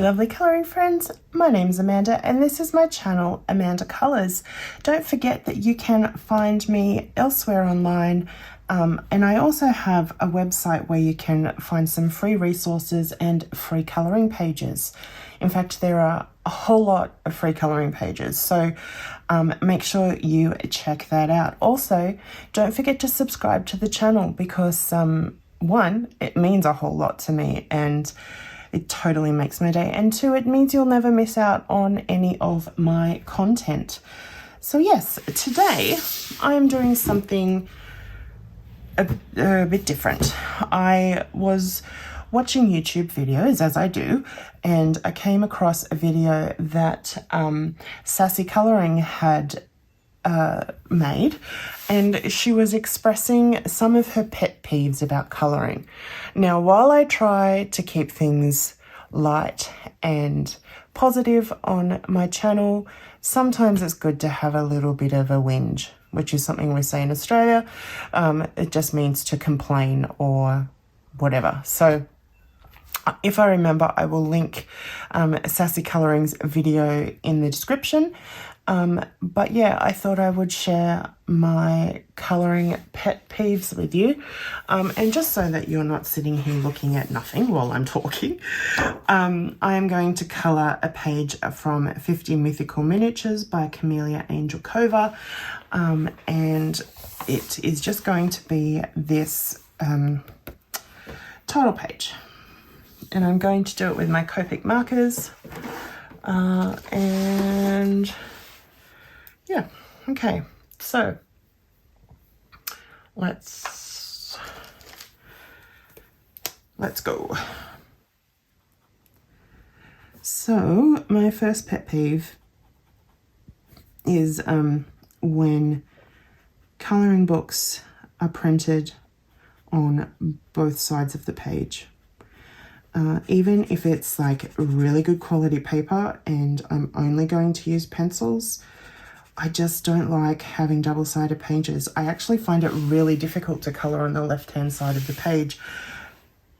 lovely colouring friends, my name is Amanda and this is my channel Amanda Colours. Don't forget that you can find me elsewhere online, and I also have a website where you can find some free resources and free colouring pages. In fact, there are a whole lot of free colouring pages, so make sure you check that out. Also, don't forget to subscribe to the channel because one, it means a whole lot to me and it totally makes my day, and two, it means you'll never miss out on any of my content. So yes, today I am doing something a bit different. I was watching YouTube videos, as I do, and I came across a video that Sassy Colouring had made, and she was expressing some of her pet peeves about colouring. Now, while I try to keep things light and positive on my channel, sometimes it's good to have a little bit of a whinge, which is something we say in Australia. It just means to complain or whatever. So if I remember, I will link Sassy Colouring's video in the description. But yeah, I thought I would share my colouring pet peeves with you. And just so that you're not sitting here looking at nothing while I'm talking, I am going to colour a page from 50 Mythical Miniatures by Camellia Angel Cova. And it is just going to be this title page. And I'm going to do it with my Copic markers. And yeah, okay, so let's go. So my first pet peeve is when colouring books are printed on both sides of the page. Even if it's like really good quality paper and I'm only going to use pencils, I just don't like having double-sided pages. I actually find it really difficult to colour on the left-hand side of the page,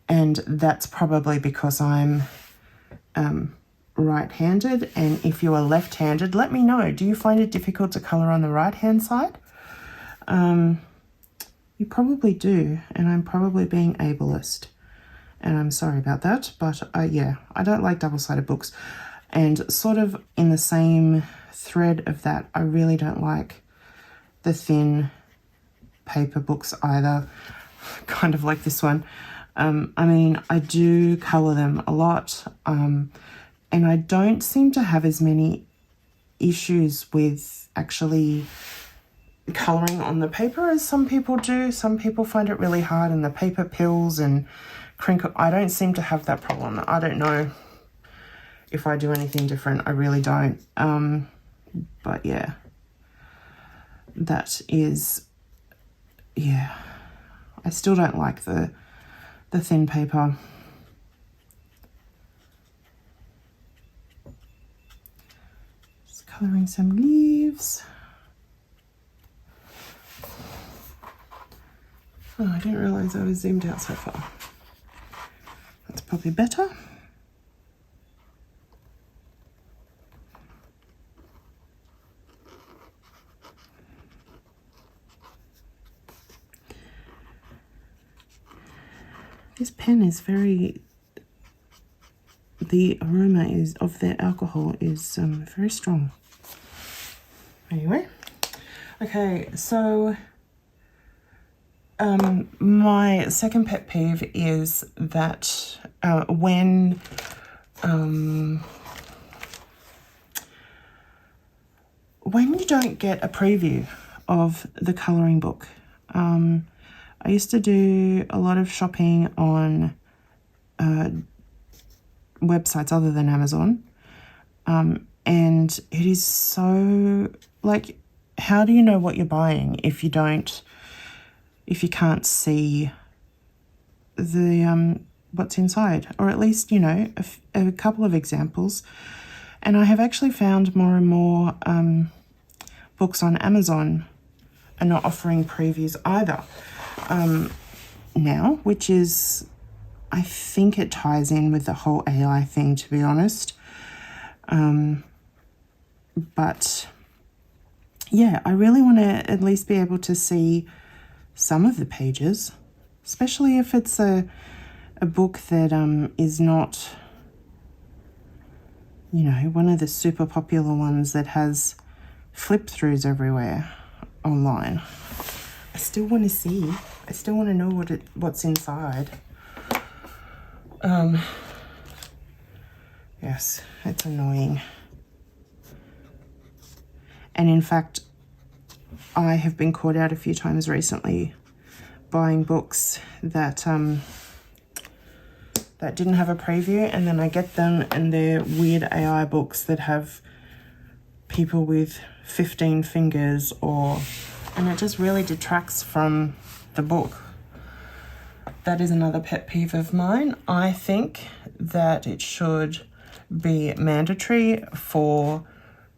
and that's probably because I'm right-handed. And if you are left-handed, let me know. Do you find it difficult to colour on the right-hand side? You probably do, and I'm probably being ableist. And I'm sorry about that, but yeah, I don't like double-sided books. And sort of in the same thread of that, I really don't like the thin paper books either, kind of like this one. I mean, I do colour them a lot, and I don't seem to have as many issues with actually colouring on the paper as some people do. Some people find it really hard and the paper pills and crinkle. I don't seem to have that problem. I don't know if I do anything different. I really don't. But yeah, that is, yeah, I still don't like the thin paper. Just colouring some leaves. Oh, I didn't realise I was zoomed out so far. That's probably better. This pen is very, the aroma is of the alcohol is very strong. Anyway, okay, so my second pet peeve is that when you don't get a preview of the colouring book. I used to do a lot of shopping on websites other than Amazon, and it is so, like, how do you know what you're buying if you can't see the what's inside, or at least, you know, a couple of examples. And I have actually found more and more books on Amazon are not offering previews either now, which is I think it ties in with the whole AI thing, to be honest. But yeah, I really want to at least be able to see some of the pages, especially if it's a book that is not, you know, one of the super popular ones that has flip-throughs everywhere online. I still want to see. I still want to know what's inside. Yes, it's annoying. And in fact, I have been caught out a few times recently buying books that that didn't have a preview, and then I get them and they're weird AI books that have people with 15 fingers and it just really detracts from the book. That is another pet peeve of mine. I think that it should be mandatory for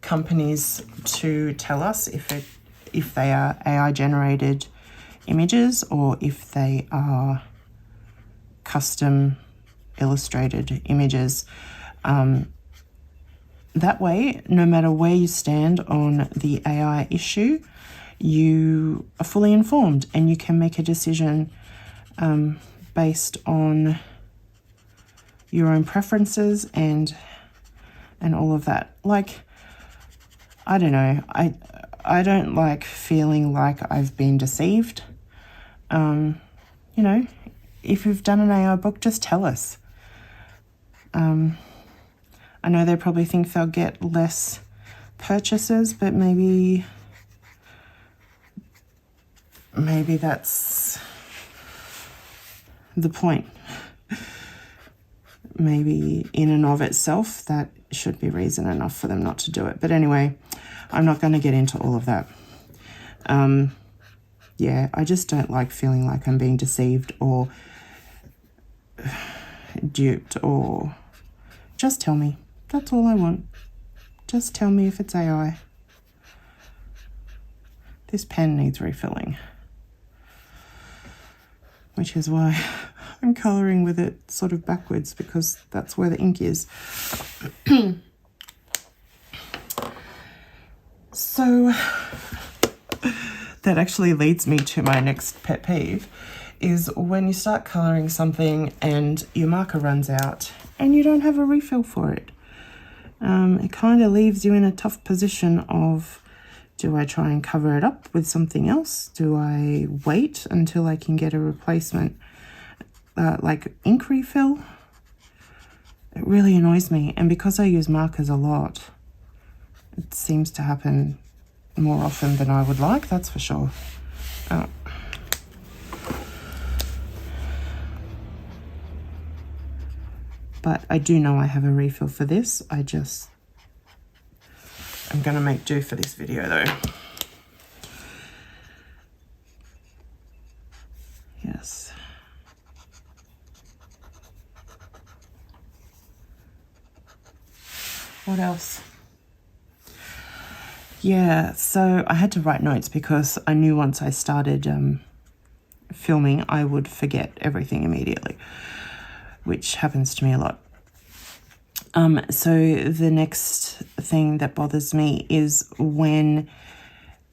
companies to tell us if they are AI generated images or if they are custom illustrated images. That way, no matter where you stand on the AI issue, you are fully informed and you can make a decision based on your own preferences and all of that. Like, I don't know, I don't like feeling like I've been deceived. You know, if you've done an AI book, just tell us. I know they probably think they'll get less purchases, but maybe that's the point. Maybe in and of itself, that should be reason enough for them not to do it. But anyway, I'm not going to get into all of that. Yeah, I just don't like feeling like I'm being deceived or duped, or just tell me. That's all I want. Just tell me if it's AI. This pen needs refilling, which is why I'm colouring with it sort of backwards, because that's where the ink is. So that actually leads me to my next pet peeve, is when you start colouring something and your marker runs out and you don't have a refill for it. It kind of leaves you in a tough position of, do I try and cover it up with something else? Do I wait until I can get a replacement, like ink refill? It really annoys me. And because I use markers a lot, it seems to happen more often than I would like, that's for sure. But I do know I have a refill for this. I'm going to make do for this video though. Yes. What else? Yeah, so I had to write notes because I knew once I started filming, I would forget everything immediately, which happens to me a lot. So the next thing that bothers me is when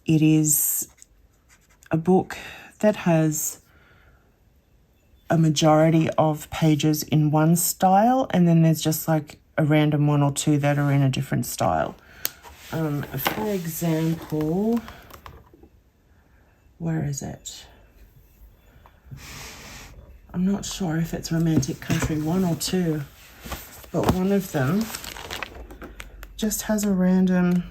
it is a book that has a majority of pages in one style, and then there's just like a random one or two that are in a different style. For example, where is it? I'm not sure if it's Romantic Country 1 or 2, but one of them just has a random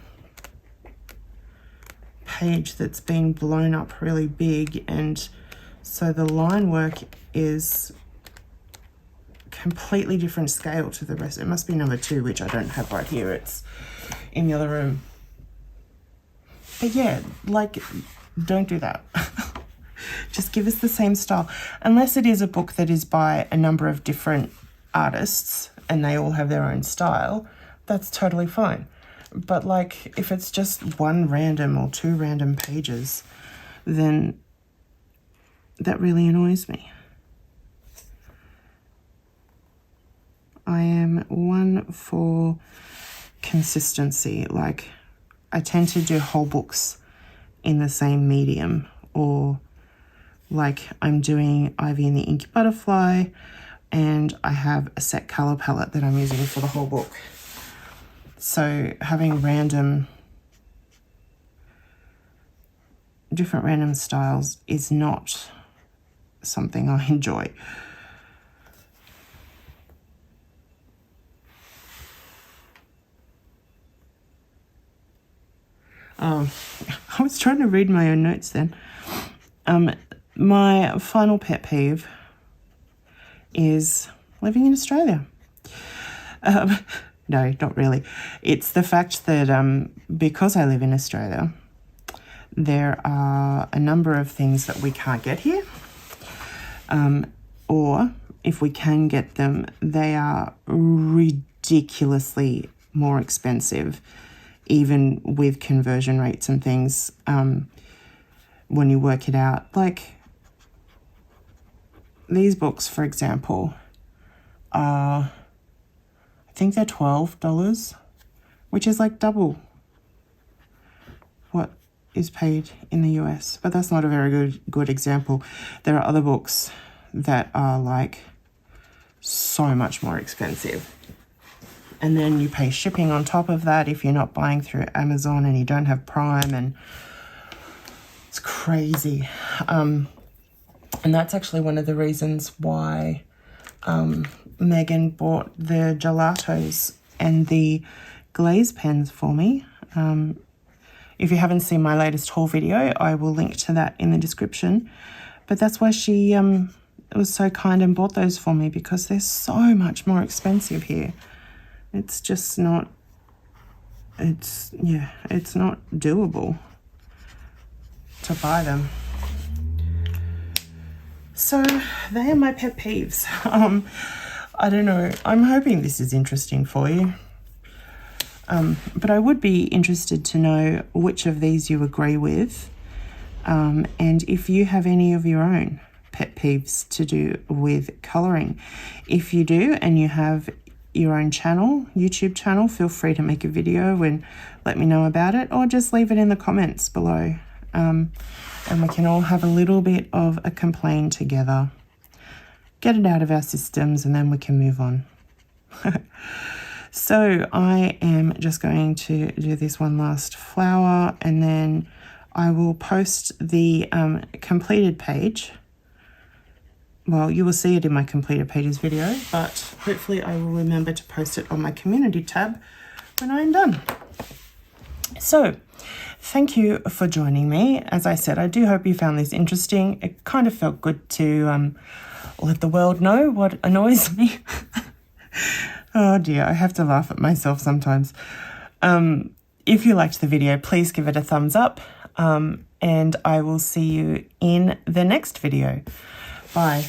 page that's been blown up really big, and so the line work is completely different scale to the rest. It must be number 2, which I don't have right here. It's in the other room. But yeah, like, don't do that. Just give us the same style. Unless it is a book that is by a number of different artists and they all have their own style, that's totally fine. But like, if it's just one random or 2 random pages, then that really annoys me. I am one for consistency. Like, I tend to do whole books in the same medium, or like I'm doing Ivy and the Inky Butterfly, and I have a set color palette that I'm using for the whole book. So having different random styles is not something I enjoy. I was trying to read my own notes then. My final pet peeve is living in Australia. No, not really. It's the fact that because I live in Australia, there are a number of things that we can't get here. Or if we can get them, they are ridiculously more expensive, even with conversion rates and things, when you work it out. Like, these books, for example, are, I think they're $12, which is like double what is paid in the US. But that's not a very good example. There are other books that are like so much more expensive. And then you pay shipping on top of that if you're not buying through Amazon and you don't have Prime, and it's crazy. And that's actually one of the reasons why Megan bought the gelatos and the glaze pens for me. If you haven't seen my latest haul video, I will link to that in the description. But that's why she was so kind and bought those for me, because they're so much more expensive here. It's just not, it's not doable to buy them. So they are my pet peeves. I don't know. I'm hoping this is interesting for you. But I would be interested to know which of these you agree with, and if you have any of your own pet peeves to do with colouring. If you do and you have your own channel, YouTube channel, feel free to make a video and let me know about it, or just leave it in the comments below. And we can all have a little bit of a complain together. Get it out of our systems and then we can move on. So I am just going to do this one last flower, and then I will post the completed page. Well, you will see it in my completed pages video, but hopefully I will remember to post it on my community tab when I'm done. So, thank you for joining me. As I said, I do hope you found this interesting. It kind of felt good to let the world know what annoys me. Oh dear, I have to laugh at myself sometimes. If you liked the video, please give it a thumbs up, and I will see you in the next video. Bye.